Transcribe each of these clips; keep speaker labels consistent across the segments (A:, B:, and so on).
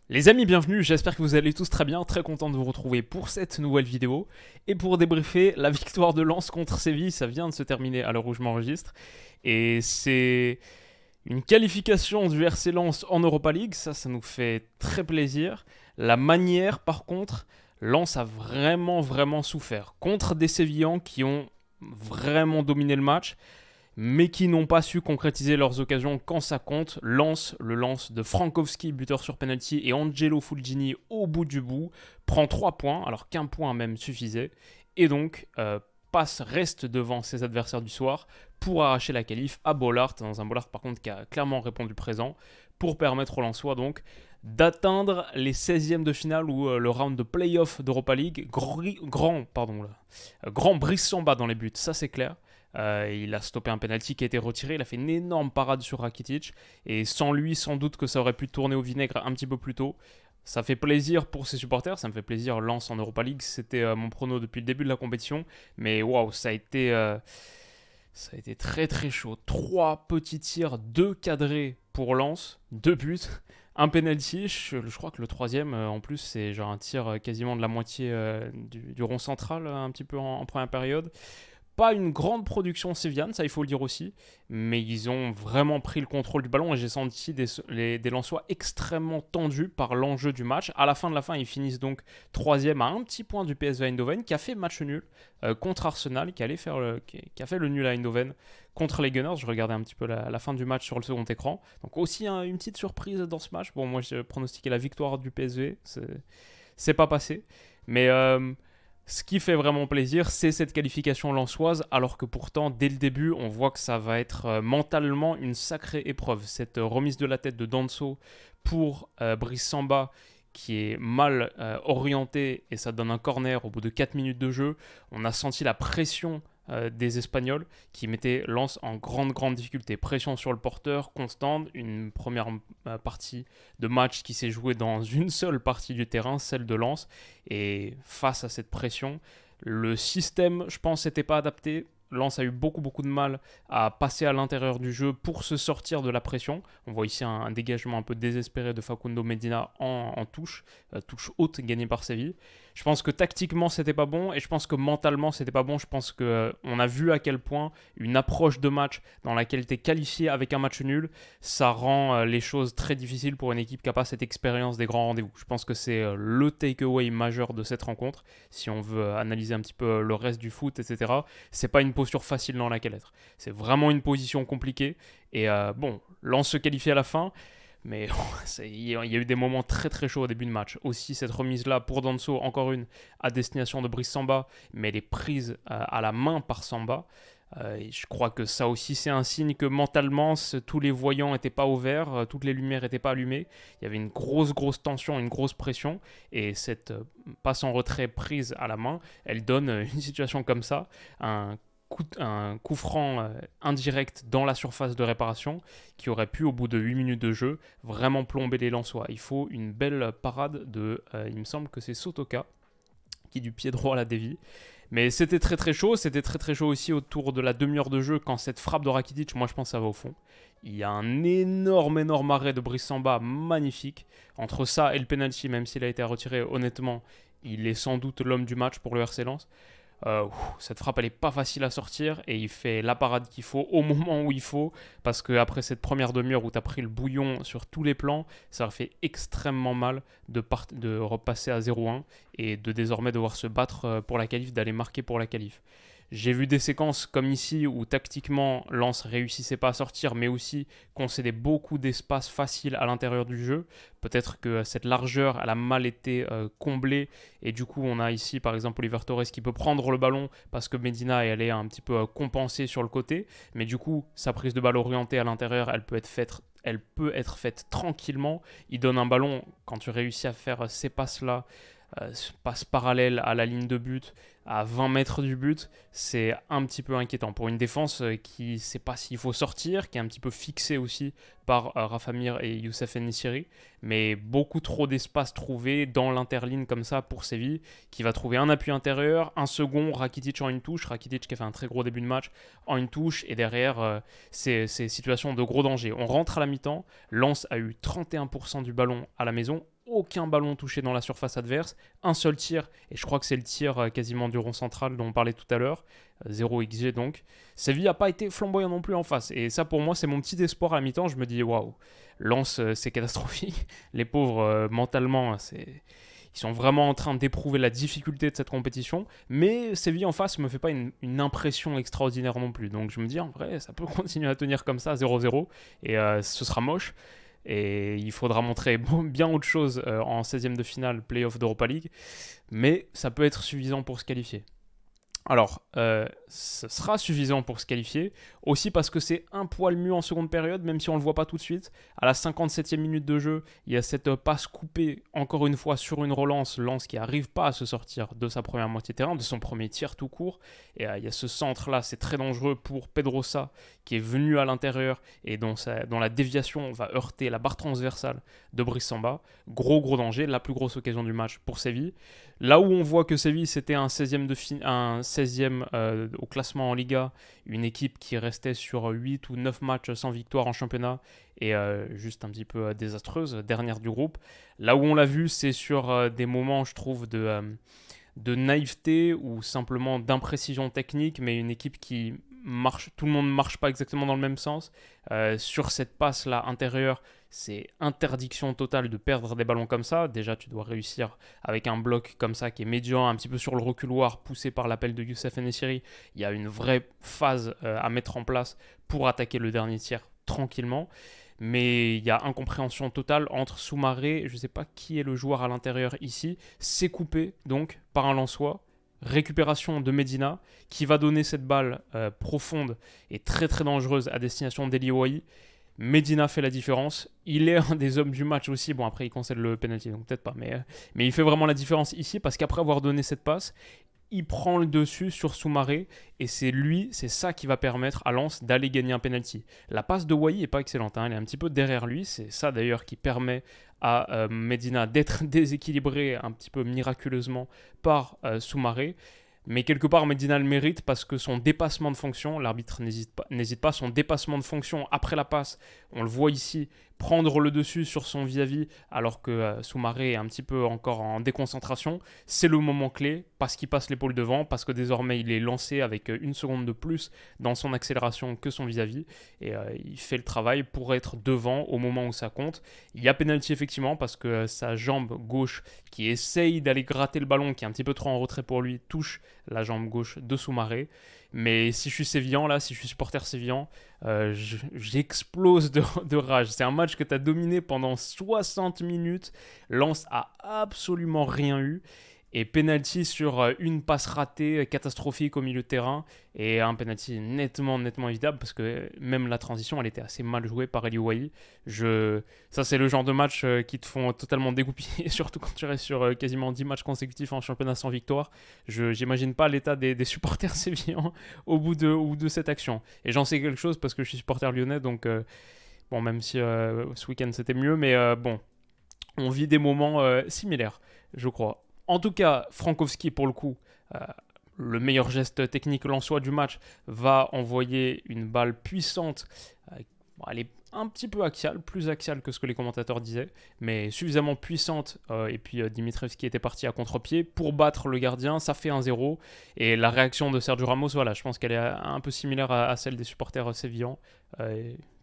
A: Les amis, bienvenue, j'espère que vous allez tous très bien, très content de vous retrouver pour cette nouvelle vidéo. Et pour débriefer, la victoire de Lens contre Séville, ça vient de se terminer à l'heure où je m'enregistre. Et c'est une qualification du RC Lens en Europa League, ça nous fait très plaisir. La manière, par contre, Lens a vraiment souffert. Contre des Sévillans qui ont vraiment dominé le match, mais qui n'ont pas su concrétiser leurs occasions quand ça compte. Le lance de Frankowski, buteur sur penalty, et Angelo Fulgini au bout du bout, prend 3 points, alors qu'un point même suffisait, et donc reste devant ses adversaires du soir pour arracher la qualif à Bollaert, dans un Bollaert par contre qui a clairement répondu présent, pour permettre aux Lensois donc d'atteindre les 16e de finale ou le round de play-off d'Europa League. Grand Brice Samba dans les buts, ça c'est clair. Il a stoppé un penalty qui a été retiré. Il a fait une énorme parade sur Rakitic. Et sans lui, sans doute que ça aurait pu tourner au vinaigre un petit peu plus tôt. Ça fait plaisir pour ses supporters. Ça me fait plaisir. Lens en Europa League, c'était mon prono depuis le début de la compétition. Mais waouh, ça a été très chaud. 3 petits tirs, 2 cadrés pour Lens, 2 buts. Un penalty, je crois que le troisième, en plus, c'est genre un tir quasiment de la moitié du rond central, un petit peu en première période. Pas une grande production sévillane, ça il faut le dire aussi, mais ils ont vraiment pris le contrôle du ballon et j'ai senti des Lensois extrêmement tendus par l'enjeu du match. À la fin de la fin, ils finissent donc troisième à un petit point du PSV Eindhoven qui a fait match nul contre Arsenal, qui a fait le nul à Eindhoven contre les Gunners. Je regardais un petit peu la fin du match sur le second écran. Donc aussi une petite surprise dans ce match. Bon, moi je pronostiquais la victoire du PSV, c'est pas passé. Mais ce qui fait vraiment plaisir, c'est cette qualification lensoise, alors que pourtant, dès le début, on voit que ça va être mentalement une sacrée épreuve. Cette remise de la tête de Danso pour Brice Samba, qui est mal orienté, et ça donne un corner au bout de 4 minutes de jeu. On a senti la pression des Espagnols qui mettaient Lens en grande difficulté. Pression sur le porteur constante, une première partie de match qui s'est jouée dans une seule partie du terrain, celle de Lens. Et face à cette pression, le système, je pense, n'était pas adapté. Lens a eu beaucoup de mal à passer à l'intérieur du jeu pour se sortir de la pression. On voit ici un dégagement un peu désespéré de Facundo Medina en touche, touche haute gagnée par Séville. Je pense que tactiquement c'était pas bon et je pense que mentalement c'était pas bon. Je pense que on a vu à quel point une approche de match dans laquelle tu es qualifié avec un match nul, ça rend les choses très difficiles pour une équipe qui n'a pas cette expérience des grands rendez-vous. Je pense que c'est le takeaway majeur de cette rencontre. Si on veut analyser un petit peu le reste du foot, etc., c'est pas une posture facile dans laquelle être. C'est vraiment une position compliquée. Et bon, Lens se qualifie à la fin. Mais il y a eu des moments très chauds au début de match. Aussi, cette remise-là pour Danso, encore une, à destination de Brice Samba, mais elle est prise à la main par Samba. Et je crois que ça aussi, c'est un signe que mentalement, tous les voyants n'étaient pas ouverts, toutes les lumières n'étaient pas allumées. Il y avait une grosse tension, une grosse pression. Et cette passe en retrait prise à la main, elle donne une situation comme ça, un coup franc indirect dans la surface de réparation qui aurait pu, au bout de 8 minutes de jeu, vraiment plomber les Lensois. Il faut une belle parade il me semble que c'est Sotoka, qui du pied droit la dévie. Mais c'était très chaud, c'était très chaud aussi autour de la demi-heure de jeu quand cette frappe de Rakitic, moi je pense que ça va au fond. Il y a un énorme arrêt de Brice Samba, magnifique. Entre ça et le penalty, même s'il a été retiré, honnêtement, il est sans doute l'homme du match pour le RC Lens. Cette frappe elle est pas facile à sortir et il fait la parade qu'il faut au moment où il faut, parce qu'après cette première demi-heure où tu as pris le bouillon sur tous les plans, ça leur fait extrêmement mal de repasser à 0-1 et de désormais devoir se battre pour la qualif, d'aller marquer pour la qualif. J'ai vu des séquences comme ici où tactiquement Lens réussissait pas à sortir, mais aussi concédait beaucoup d'espace facile à l'intérieur du jeu. Peut-être que cette largeur elle a mal été comblée et du coup on a ici par exemple Oliver Torres qui peut prendre le ballon parce que Medina est allé un petit peu compenser sur le côté, mais du coup sa prise de balle orientée à l'intérieur elle peut être faite tranquillement. Il donne un ballon, quand tu réussis à faire ces passes-là, passe parallèle à la ligne de but, à 20 mètres du but, c'est un petit peu inquiétant. Pour une défense qui ne sait pas s'il faut sortir, qui est un petit peu fixée aussi par Rafa Mir et Youssef N'Nesyri, mais beaucoup trop d'espace trouvé dans l'interligne comme ça pour Séville, qui va trouver un appui intérieur, un second, Rakitic en une touche, Rakitic qui a fait un très gros début de match en une touche, et derrière, c'est situations de gros danger. On rentre à la mi-temps, Lens a eu 31% du ballon à la maison, aucun ballon touché dans la surface adverse, un seul tir, et je crois que c'est le tir quasiment du rond central dont on parlait tout à l'heure, 0 XG donc. Séville n'a pas été flamboyant non plus en face, et ça pour moi c'est mon petit espoir à la mi-temps, je me dis waouh, Lens c'est catastrophique, les pauvres mentalement ils sont vraiment en train d'éprouver la difficulté de cette compétition, mais Séville en face ne me fait pas une impression extraordinaire non plus. Donc je me dis, en vrai, ça peut continuer à tenir comme ça, 0-0, et ce sera moche. Et il faudra montrer bien autre chose en 16e de finale, play-off d'Europa League, mais ça peut être suffisant pour se qualifier. Alors, ce sera suffisant pour se qualifier, aussi parce que c'est un poil mieux en seconde période, même si on ne le voit pas tout de suite. À la 57e minute de jeu, il y a cette passe coupée, encore une fois, sur une relance, Lens qui n'arrive pas à se sortir de sa première moitié de terrain, de son premier tir tout court. Et il y a ce centre-là, c'est très dangereux pour Pedrosa, qui est venu à l'intérieur et dont la déviation va heurter la barre transversale de Brice Samba. Gros danger, la plus grosse occasion du match pour Séville. Là où on voit que Séville, c'était un 16e au classement en Liga, une équipe qui restait sur 8 ou 9 matchs sans victoire en championnat et juste un petit peu désastreuse, dernière du groupe. Là où on l'a vu, c'est sur des moments, je trouve, de naïveté ou simplement d'imprécision technique, mais une équipe qui marche, tout le monde ne marche pas exactement dans le même sens. Sur cette passe-là intérieure, c'est interdiction totale de perdre des ballons comme ça. Déjà, tu dois réussir avec un bloc comme ça qui est médian, un petit peu sur le reculoir, poussé par l'appel de Youssef Enesiri. Il y a une vraie phase à mettre en place pour attaquer le dernier tir tranquillement. Mais il y a incompréhension totale entre Soumaré, je ne sais pas qui est le joueur à l'intérieur ici, c'est coupé donc par un Lensois. Récupération de Medina qui va donner cette balle profonde et très très dangereuse à destination d'Eli Ouahi. Medina fait la différence. Il est un des hommes du match aussi. Bon, après, il concède le penalty, donc peut-être pas. Mais il fait vraiment la différence ici parce qu'après avoir donné cette passe, il prend le dessus sur Soumaré et c'est ça qui va permettre à Lens d'aller gagner un penalty. La passe de Ouahi n'est pas excellente, elle est un petit peu derrière lui. C'est ça d'ailleurs qui permet à Medina d'être déséquilibré un petit peu miraculeusement par Soumaré. Mais quelque part, Medina le mérite parce que son dépassement de fonction, l'arbitre n'hésite pas, son dépassement de fonction après la passe, on le voit ici, prendre le dessus sur son vis-à-vis alors que Soumaré est un petit peu encore en déconcentration, c'est le moment clé parce qu'il passe l'épaule devant, parce que désormais il est lancé avec une seconde de plus dans son accélération que son vis-à-vis et il fait le travail pour être devant au moment où ça compte. Il y a pénalty effectivement parce que sa jambe gauche qui essaye d'aller gratter le ballon, qui est un petit peu trop en retrait pour lui, touche la jambe gauche de Soumaré. Mais si je suis sévillan, là, si je suis supporter sévillan, j'explose de rage. C'est un match que tu as dominé pendant 60 minutes. Lens a absolument rien eu. Et penalty sur une passe ratée catastrophique au milieu de terrain. Et un penalty nettement évitable parce que même la transition, elle était assez mal jouée par Eli Ouahi. Ça, c'est le genre de match qui te font totalement dégoupiller, surtout quand tu restes sur quasiment 10 matchs consécutifs en championnat sans victoire. J'imagine pas l'état des supporters sévillans au bout de cette action. Et j'en sais quelque chose parce que je suis supporter lyonnais, donc bon, même si ce week-end c'était mieux, mais bon, on vit des moments similaires, je crois. En tout cas, Frankowski, pour le coup, le meilleur geste technique lensois du match, va envoyer une balle puissante. Elle est un petit peu axiale, plus axiale que ce que les commentateurs disaient, mais suffisamment puissante. Et puis Dimitrievski était parti à contre-pied pour battre le gardien. Ça fait 1-0. Et la réaction de Sergio Ramos, voilà, je pense qu'elle est un peu similaire à celle des supporters sévillans,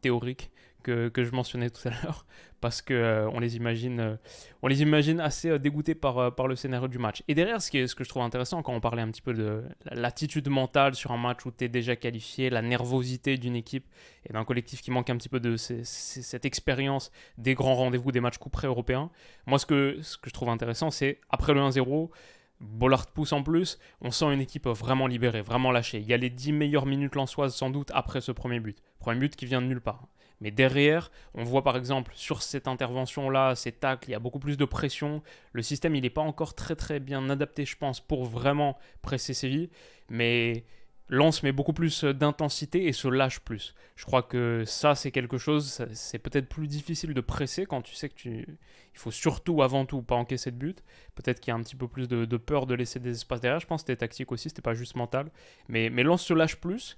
A: théoriques, que je mentionnais tout à l'heure, parce que on les imagine assez dégoûtés par le scénario du match. Et derrière, ce que je trouve intéressant, quand on parlait un petit peu de l'attitude mentale sur un match où tu es déjà qualifié, la nervosité d'une équipe et d'un collectif qui manque un petit peu de cette expérience des grands rendez-vous, des matchs couperets européens, moi ce que je trouve intéressant, c'est après le 1-0, Bollard pousse en plus, on sent une équipe vraiment libérée, vraiment lâchée. Il y a les 10 meilleures minutes lensoises sans doute après ce premier but. Premier but qui vient de nulle part. Mais derrière, on voit par exemple sur cette intervention-là, ces tacles, il y a beaucoup plus de pression. Le système, il n'est pas encore très bien adapté, je pense, pour vraiment presser Séville. Mais Lens met beaucoup plus d'intensité et se lâche plus. Je crois que ça, c'est quelque chose, c'est peut-être plus difficile de presser quand tu sais il faut surtout, avant tout, pas encaisser de but. Peut-être qu'il y a un petit peu plus de peur de laisser des espaces derrière. Je pense que c'était tactique aussi, c'était pas juste mental. Mais Lens se lâche plus.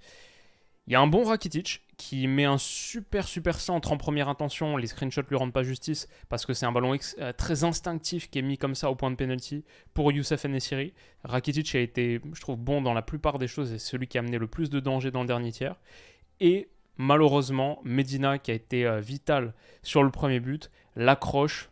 A: Il y a un bon Rakitic qui met un super super centre en première intention. Les screenshots lui rendent pas justice parce que c'est un ballon très instinctif qui est mis comme ça au point de penalty pour Youssef En-Nesyri. Rakitic a été, je trouve, bon dans la plupart des choses et celui qui a amené le plus de danger dans le dernier tiers. Et malheureusement, Medina qui a été vital sur le premier but, l'accroche,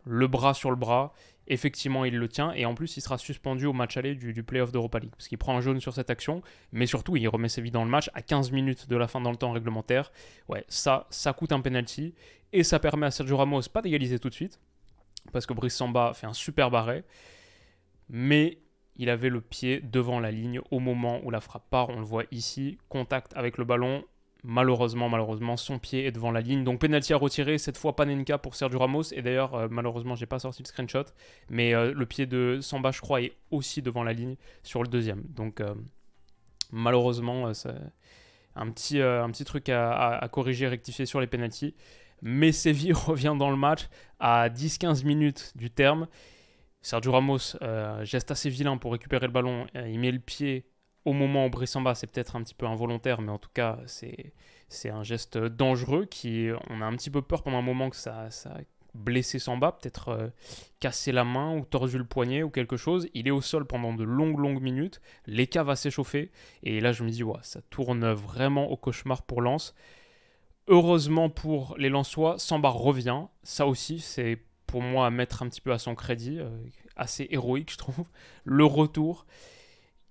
A: le bras sur le bras. Effectivement, il le tient et en plus, il sera suspendu au match aller du play-off d'Europa League parce qu'il prend un jaune sur cette action, mais surtout, il remet ses vies dans le match à 15 minutes de la fin dans le temps réglementaire. Ouais, ça coûte un penalty et ça permet à Sergio Ramos pas d'égaliser tout de suite parce que Brice Samba fait un super arrêt, mais il avait le pied devant la ligne au moment où la frappe part. On le voit ici, contact avec le ballon. Malheureusement, son pied est devant la ligne. Donc, penalty à retirer, cette fois Panenka pour Sergio Ramos. Et d'ailleurs, malheureusement, j'ai pas sorti le screenshot. Mais le pied de Samba, je crois, est aussi devant la ligne sur le deuxième. Donc, malheureusement, c'est un petit truc à corriger, rectifier sur les penalties. Mais Séville revient dans le match à 10-15 minutes du terme. Sergio Ramos, geste assez vilain pour récupérer le ballon. Il met le pied au moment où Brice Samba, c'est peut-être un petit peu involontaire, mais en tout cas, c'est un geste dangereux on a un petit peu peur pendant un moment que ça a blessé Samba, peut-être cassé la main ou tordu le poignet ou quelque chose. Il est au sol pendant de longues minutes. L'Eka va s'échauffer. Et là, je me dis, ouais, ça tourne vraiment au cauchemar pour Lens. Heureusement pour les Lensois, Samba revient. Ça aussi, c'est pour moi à mettre un petit peu à son crédit. Assez héroïque, je trouve. Le retour.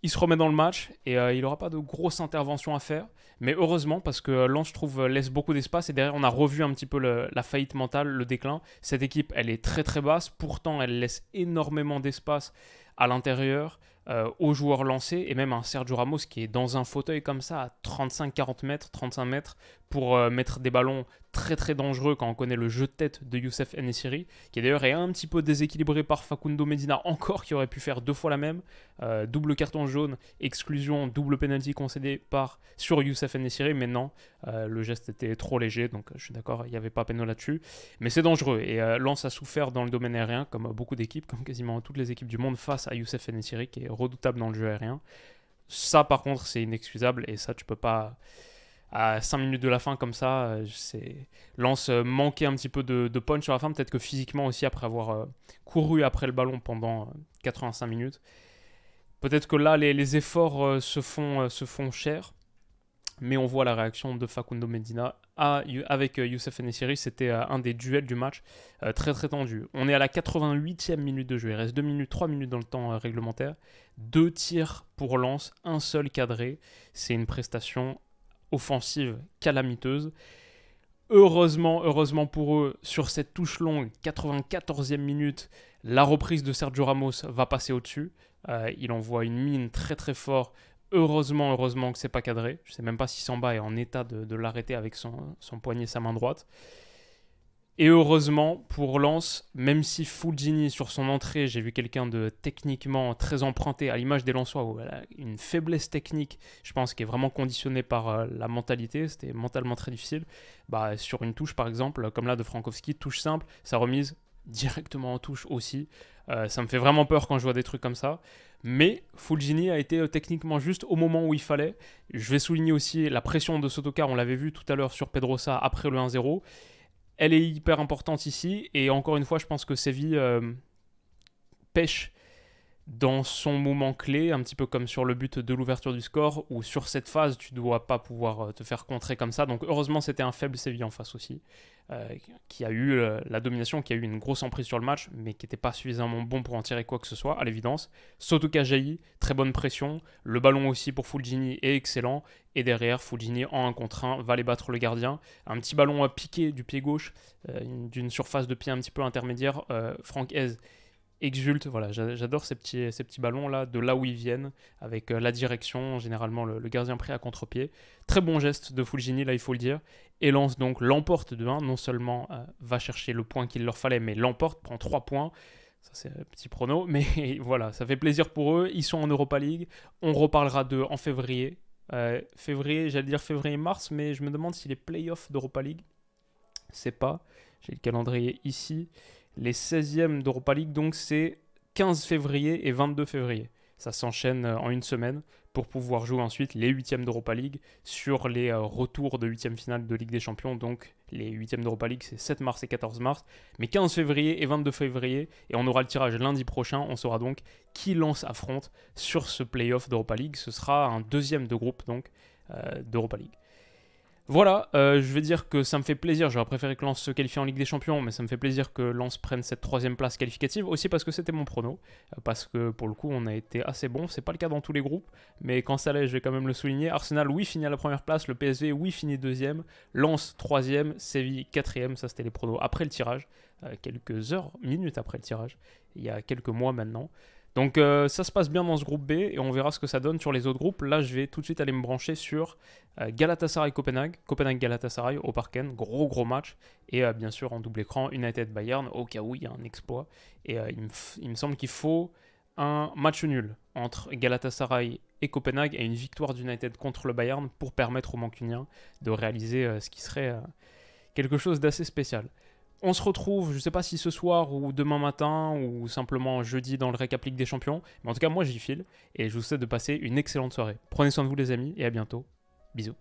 A: Il se remet dans le match et il n'aura pas de grosse intervention à faire. Mais heureusement, parce que Lens, je trouve, laisse beaucoup d'espace. Et derrière, on a revu un petit peu la faillite mentale, le déclin. Cette équipe, elle est très très basse. Pourtant, elle laisse énormément d'espace à l'intérieur aux joueurs lancés. Et même un Sergio Ramos qui est dans un fauteuil comme ça à 35-40 mètres, 35 mètres pour mettre des ballons très très dangereux quand on connaît le jeu de tête de Youssef En-Nesyri, qui d'ailleurs est un petit peu déséquilibré par Facundo Medina encore, qui aurait pu faire 2 fois la même. Double carton jaune, exclusion, double penalty concédé sur Youssef En-Nesyri, mais non, le geste était trop léger, donc je suis d'accord, il n'y avait pas péno là-dessus. Mais c'est dangereux, et Lens a souffert dans le domaine aérien, comme beaucoup d'équipes, comme quasiment toutes les équipes du monde, face à Youssef En-Nesyri, qui est redoutable dans le jeu aérien. Ça, par contre, c'est inexcusable, et ça, tu peux pas... À 5 minutes de la fin comme ça, Lens manquait un petit peu de punch sur la fin, peut-être que physiquement aussi après avoir couru après le ballon pendant 85 minutes. Peut-être que là les efforts se font chers, mais on voit la réaction de Facundo Medina avec Youssef En-Nesyri. C'était un des duels du match, très très tendu. On est à la 88e minute de jeu, il reste 2 minutes, 3 minutes dans le temps réglementaire. 2 tirs pour Lens, un seul cadré. C'est une prestation offensive calamiteuse. Heureusement pour eux, sur cette touche longue, 94e minute, la reprise de Sergio Ramos va passer au-dessus. Il envoie une mine très très fort. Heureusement que c'est pas cadré. Je sais même pas si Samba est en état de l'arrêter avec son poignet et sa main droite. Et heureusement pour Lens, même si Fulgini sur son entrée, j'ai vu quelqu'un de techniquement très emprunté à l'image des Lensois, où elle a une faiblesse technique, je pense, qui est vraiment conditionnée par la mentalité, c'était mentalement très difficile. Sur une touche par exemple, comme là de Frankowski, touche simple, sa remise directement en touche aussi. Ça me fait vraiment peur quand je vois des trucs comme ça. Mais Fulgini a été techniquement juste au moment où il fallait. Je vais souligner aussi la pression de Sotoka, on l'avait vu tout à l'heure sur Pedrosa après le 1-0. Elle est hyper importante ici, et encore une fois, je pense que Séville pêche dans son moment clé, un petit peu comme sur le but de l'ouverture du score, où sur cette phase, tu ne dois pas pouvoir te faire contrer comme ça. Donc heureusement, c'était un faible Séville en face aussi, qui a eu la domination, qui a eu une grosse emprise sur le match, mais qui n'était pas suffisamment bon pour en tirer quoi que ce soit, à l'évidence. Sotoka jaillit, très bonne pression, le ballon aussi pour Fulgini est excellent, et derrière, Fulgini en 1 contre 1 va aller battre le gardien. Un petit ballon piqué du pied gauche, d'une surface de pied un petit peu intermédiaire. Franck Hez exulte, voilà, j'adore ces petits ballons là, de là où ils viennent, avec la direction, généralement le gardien pris à contre-pied. Très bon geste de Fulgini, là il faut le dire. Et Lens donc l'emporte de 1, non seulement va chercher le point qu'il leur fallait, mais l'emporte, prend 3 points. Ça c'est un petit prono, mais voilà, ça fait plaisir pour eux. Ils sont en Europa League, on reparlera d'eux en février. J'allais dire février-mars, mais je me demande si les playoffs d'Europa League, c'est pas, j'ai le calendrier ici, les 16e d'Europa League, donc c'est 15 février et 22 février. Ça s'enchaîne en une semaine pour pouvoir jouer ensuite les huitièmes d'Europa League sur les retours de huitièmes finale de Ligue des Champions. Donc les huitièmes d'Europa League, c'est 7 mars et 14 mars. Mais 15 février et 22 février, et on aura le tirage lundi prochain. On saura donc qui Lens affronte sur ce play-off d'Europa League. Ce sera un deuxième de groupe donc d'Europa League. Voilà, je vais dire que ça me fait plaisir. J'aurais préféré que Lens se qualifie en Ligue des Champions, mais ça me fait plaisir que Lens prenne cette troisième place qualificative. Aussi parce que c'était mon prono, parce que pour le coup, on a été assez bon. C'est pas le cas dans tous les groupes, mais quand ça l'est, je vais quand même le souligner. Arsenal, oui, finit à la première place. Le PSV, oui, finit deuxième. Lens, troisième. Séville, quatrième. Ça, c'était les pronos après le tirage, quelques heures, minutes après le tirage, il y a quelques mois maintenant. Donc ça se passe bien dans ce groupe B et on verra ce que ça donne sur les autres groupes. Là, je vais tout de suite aller me brancher sur Galatasaray-Copenhague, Copenhague-Galatasaray au Parken, gros match. Et bien sûr en double écran, United-Bayern, au cas où il y a un exploit. Et il me semble qu'il faut un match nul entre Galatasaray et Copenhague et une victoire d'United contre le Bayern pour permettre aux Mancuniens de réaliser ce qui serait quelque chose d'assez spécial. On se retrouve, je ne sais pas si ce soir ou demain matin ou simplement jeudi dans le récap Ligue des Champions. Mais en tout cas, moi j'y file et je vous souhaite de passer une excellente soirée. Prenez soin de vous les amis et à bientôt. Bisous.